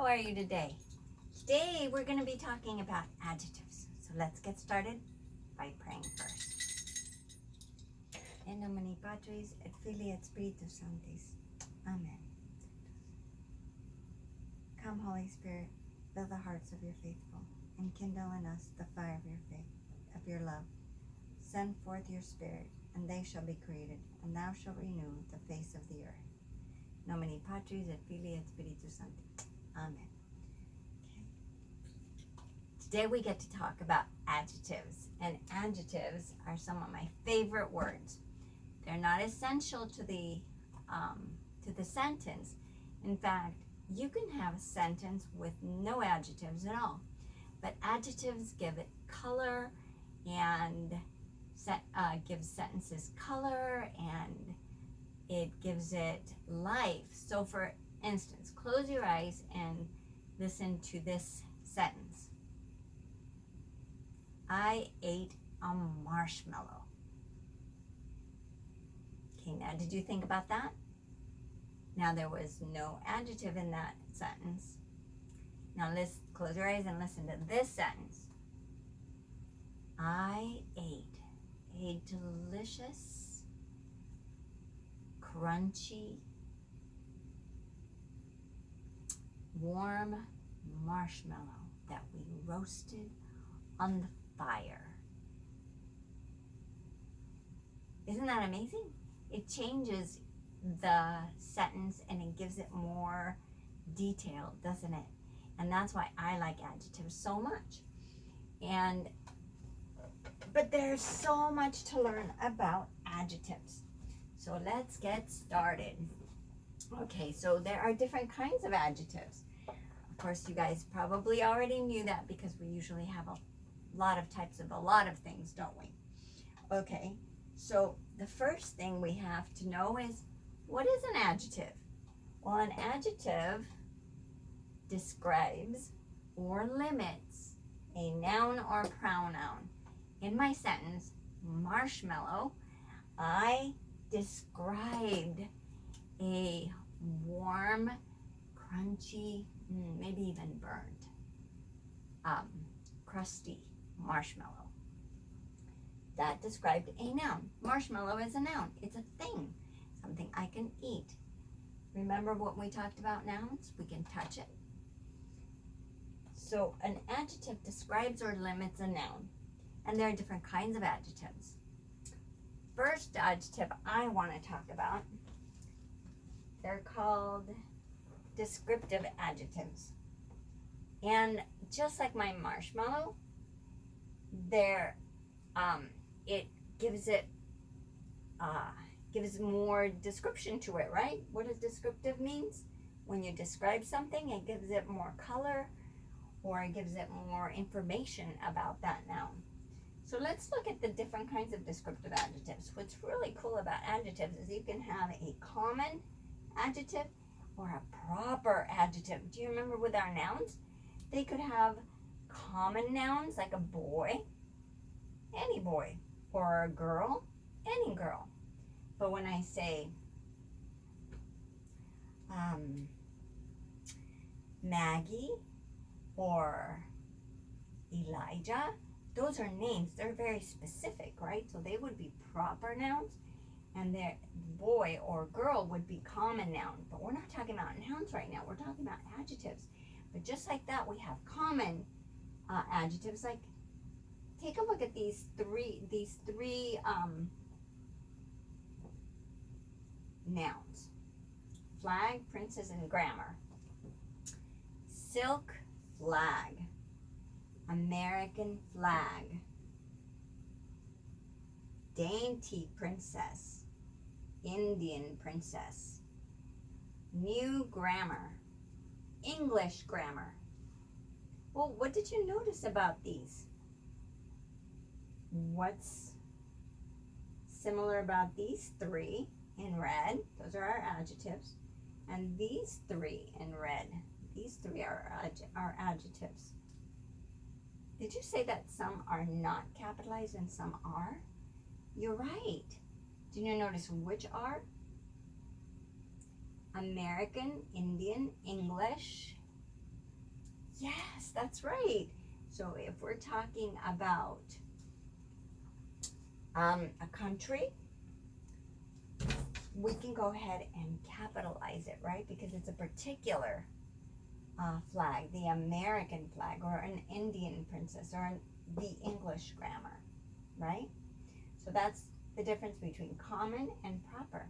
How are you today? Today we're going to be talking about adjectives. So let's get started by praying first. En nomine Patris et Filii et Spiritus Sanctis. Amen. Come, Holy Spirit, fill the hearts of your faithful, and kindle in us the fire of your faith, of your love. Send forth your Spirit, and they shall be created, and thou shalt renew the face of the earth. Nomine Patris et Filii et Spiritus Sancti. Amen. Okay. Today we get to talk about adjectives, and adjectives are some of my favorite words. They're not essential to the sentence. In fact, you can have a sentence with no adjectives at all, but adjectives give it color and gives sentences color, and it gives it life. So for instance, close your eyes and listen to this sentence. I ate a marshmallow. Okay, now did you think about that? Now there was no adjective in that sentence. Now let's close your eyes and listen to this sentence. I ate a delicious, crunchy, warm marshmallow that we roasted on the fire. Isn't that amazing? It changes the sentence and it gives it more detail, doesn't it? And that's why I like adjectives so much. But there's so much to learn about adjectives. So let's get started. Okay, so there are different kinds of adjectives. Of course, you guys probably already knew that because we usually have a lot of types of a lot of things, don't we? Okay, so the first thing we have to know is, what is an adjective? Well, an adjective describes or limits a noun or pronoun. In my sentence, marshmallow, I described a warm, crunchy, maybe even burnt, crusty marshmallow. That described a noun. Marshmallow is a noun. It's a thing, something I can eat. Remember what we talked about nouns? We can touch it. So an adjective describes or limits a noun. And there are different kinds of adjectives. First adjective I want to talk about, they're called descriptive adjectives. And just like my marshmallow, it gives more description to it, right? What does descriptive means? When you describe something, it gives it more color, or it gives it more information about that noun. So let's look at the different kinds of descriptive adjectives. What's really cool about adjectives is you can have a common adjective or a proper adjective. Do you remember with our nouns? They could have common nouns like a boy, any boy, or a girl, any girl. But when I say Maggie or Elijah, those are names. They're very specific, right? So they would be proper nouns, and their boy or girl would be common noun. But we're not talking about nouns right now. We're talking about adjectives. But just like that, we have common adjectives. Like, take a look at these three nouns: flag, princess, and grammar. Silk flag, American flag, dainty princess, Indian princess, new grammar, English grammar. Well, what did you notice about these? What's similar about these three in red? Those are our adjectives. And these three in red, these three are adjectives. Did you say that some are not capitalized and some are? You're right. Did you notice which are? American, Indian, English, Yes, that's right. So if we're talking about a country, we can go ahead and capitalize it, right? Because it's a particular flag, the American flag, or an Indian princess, or the English grammar, right? So that's the difference between common and proper.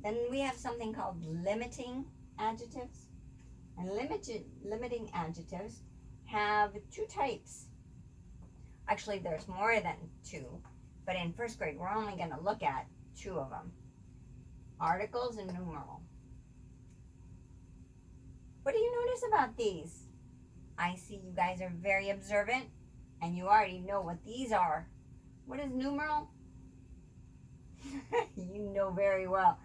Then we have something called limiting adjectives. And limiting adjectives have two types. Actually, there's more than two, but in first grade, we're only going to look at two of them. Articles and numeral. What do you notice about these? I see you guys are very observant, and you already know what these are. What is numeral? You know very well.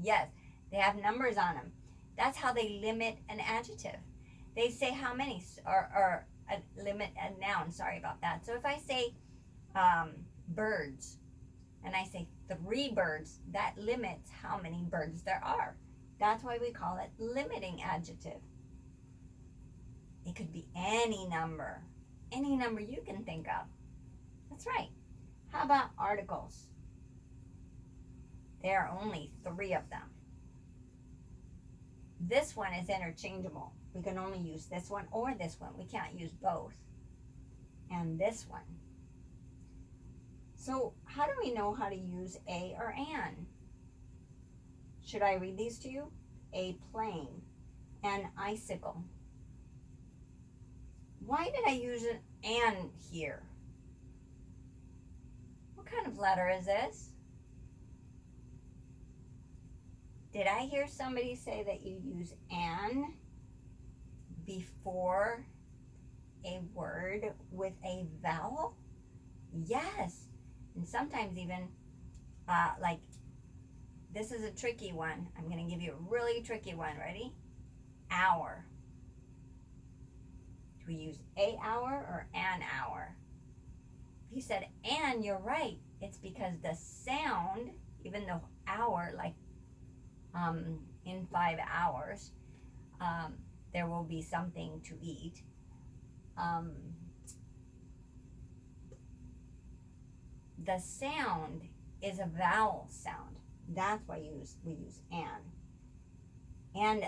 Yes, they have numbers on them. That's how they limit an adjective. They say how many, or limit a noun. Sorry about that. So if I say birds, and I say 3 birds, that limits how many birds there are. That's why we call it limiting adjective. It could be any number you can think of. That's right. How about articles? There are only 3 of them. This one is interchangeable. We can only use this one or this one. We can't use both. And this one. So how do we know how to use a or an? Should I read these to you? A plane, an icicle. Why did I use an here? What kind of letter is this? Did I hear somebody say that you use an before a word with a vowel? Yes. And sometimes even, like, this is a tricky one. I'm going to give you a really tricky one. Ready? Hour. Do we use a hour or an hour? If you said an, you're right. It's because the sound, even though hour, like in 5 hours, there will be something to eat. The sound is a vowel sound. That's why we use an. And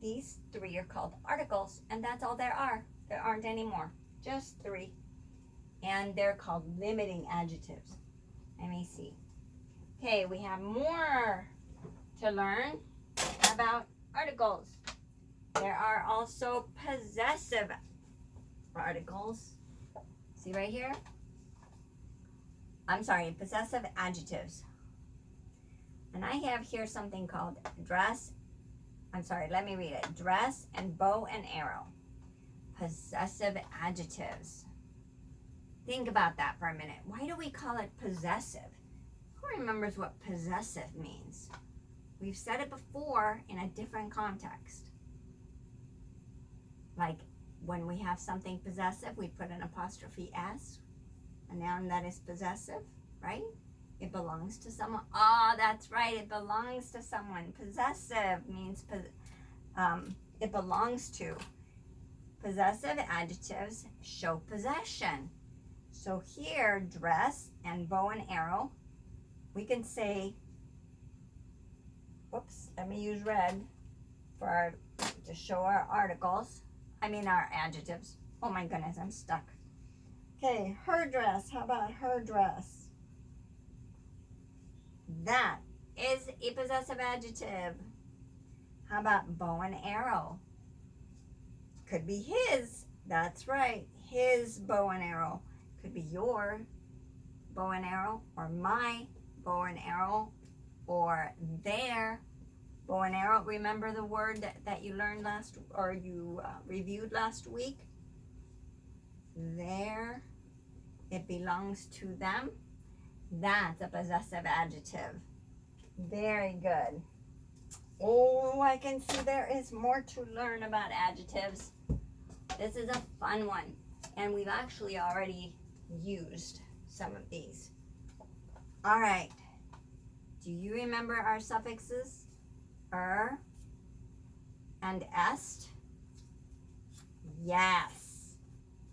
these 3 are called articles, and that's all there are. There aren't any more. Just 3. And they're called limiting adjectives. Let me see. Okay, we have more to learn about articles. There are also possessive articles. See right here? Possessive adjectives. And I have here something called dress. Let me read it. Dress and bow and arrow. Possessive adjectives. Think about that for a minute. Why do we call it possessive? Who remembers what possessive means? We've said it before in a different context. Like when we have something possessive, we put an apostrophe S, a noun that is possessive, right? It belongs to someone. Oh, that's right. It belongs to someone. Possessive means it belongs to. Possessive adjectives show possession. So here, dress and bow and arrow, we can say, let me use red to show our articles. Our adjectives. Oh my goodness, I'm stuck. Okay, her dress. How about her dress? That is a possessive adjective. How about bow and arrow? Could be his. That's right. His bow and arrow. Could be your bow and arrow, or my bow and arrow, or their bow and arrow. Remember the word that you learned reviewed last week? Their. It belongs to them. That's a possessive adjective. Very good. Oh, I can see there is more to learn about adjectives. This is a fun one. And we've actually already used some of these. All right. Do you remember our suffixes? And est? Yes.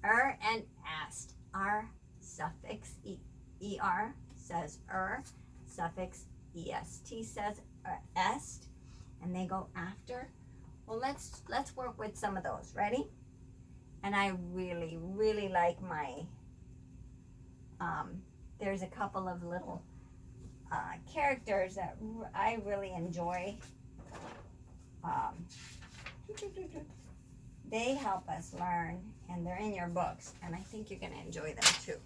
And est. R suffix er says suffix est says est, and they go after. Well, let's work with some of those. Ready? And I really, really like my, there's a couple of little characters that I really enjoy. They help us learn, and they're in your books, and I think you're going to enjoy them too.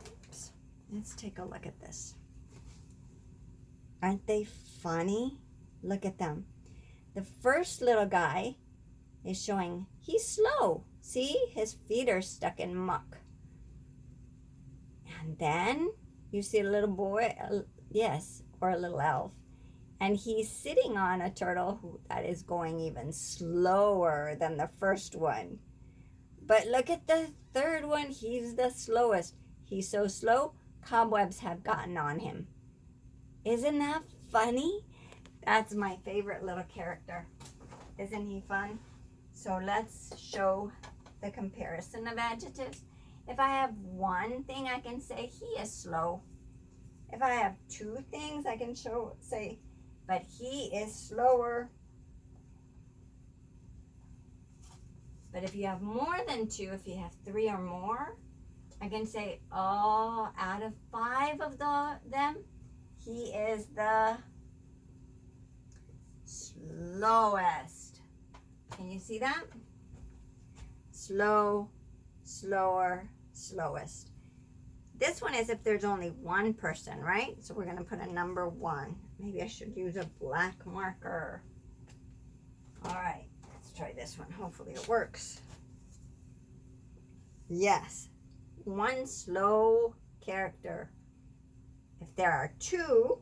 Oops. Let's take a look at this. Aren't they funny? Look at them. The first little guy is showing he's slow. See, his feet are stuck in muck. And then you see a little boy, yes, or a little elf, and he's sitting on a turtle that is going even slower than the first one. But look at the third one. He's the slowest. He's so slow, cobwebs have gotten on him. Isn't that funny? That's my favorite little character. Isn't he fun? So let's show the comparison of adjectives. If I have one thing, I can say he is slow. If I have two things, I can say, but he is slower. But if you have more than two, if you have three or more, I can say, oh, out of 5 of them, he is the slowest. Can you see that? Slow, slower, slowest. This one is if there's only one person, right? So we're going to put a number 1. Maybe I should use a black marker. All right, let's try this one. Hopefully it works. Yes, one slow character. If there are 2,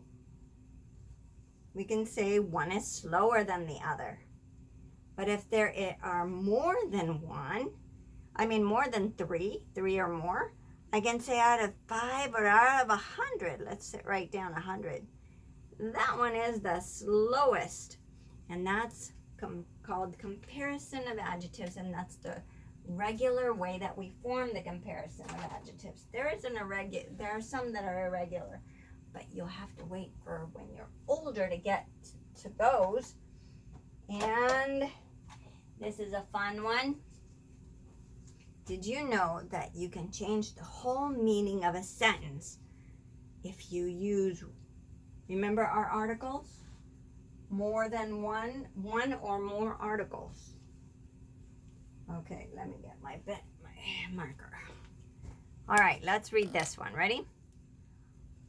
we can say one is slower than the other. But if there are more than 3 or more, I can say out of 5 or out of 100. Let's write down 100. That one is the slowest. And that's called comparison of adjectives, and that's the regular way that we form the comparison of adjectives. There are some that are irregular, but you'll have to wait for when you're older to get to those. And this is a fun one. Did you know that you can change the whole meaning of a sentence if you use, remember our articles? More than one or more articles. Okay, let me get my marker. All right, let's read this one. Ready?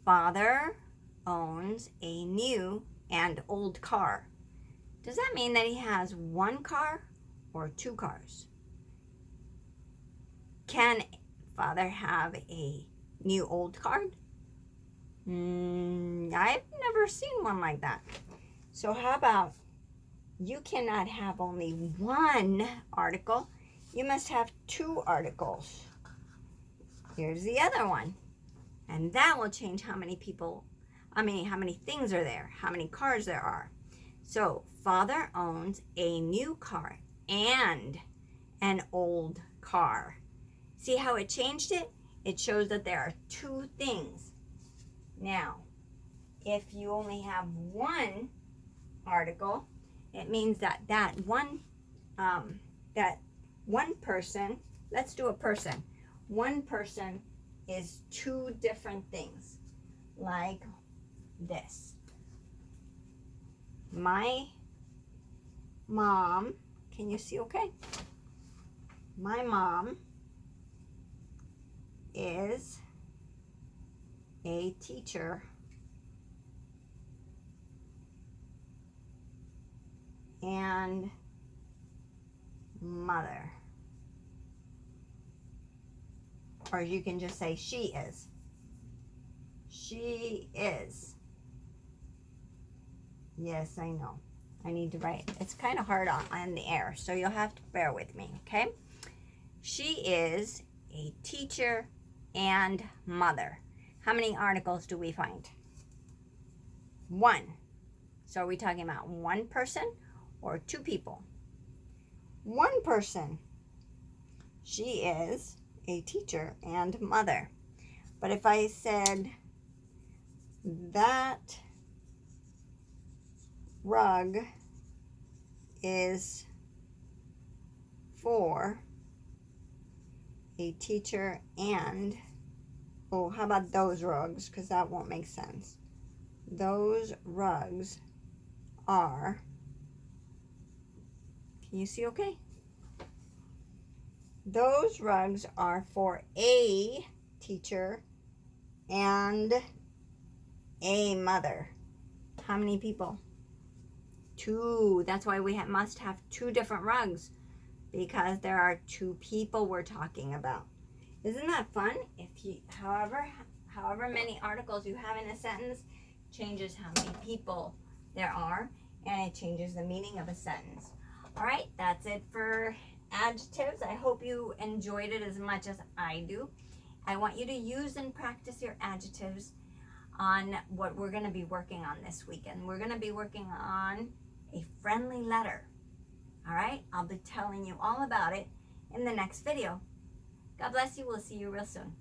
Father owns a new and old car. Does that mean that he has 1 car or 2 cars? Can father have a new old car? I've never seen one like that. So how about you cannot have only 1 article, you must have 2 articles. Here's the other one. And that will change how many things are there, how many cars there are. So father owns a new car and an old car. See how it changed it? It shows that there are 2 things. Now, if you only have 1 article, it means that one person, let's do a person. 1 person is 2 different things, like this. My mom, can you see okay? My mom is a teacher and mother. Or you can just say she is. She is. Yes, I know. I need to write. It's kind of hard on the air, so you'll have to bear with me, okay? She is a teacher and mother. How many articles do we find? 1. So are we talking about 1 person or 2 people? 1 person. She is a teacher and mother. But if I said that rug is for a teacher and, oh, how about those rugs? Because that won't make sense. Those rugs are, can you see okay? Those rugs are for a teacher and a mother. How many people? 2. That's why we must have 2 different rugs, because there are 2 people we're talking about. Isn't that fun? If you, however many articles you have in a sentence changes how many people there are, and it changes the meaning of a sentence. All right, that's it for adjectives. I hope you enjoyed it as much as I do. I want you to use and practice your adjectives on what we're going to be working on this weekend. We're going to be working on a friendly letter. All right, I'll be telling you all about it in the next video. God bless you. We'll see you real soon.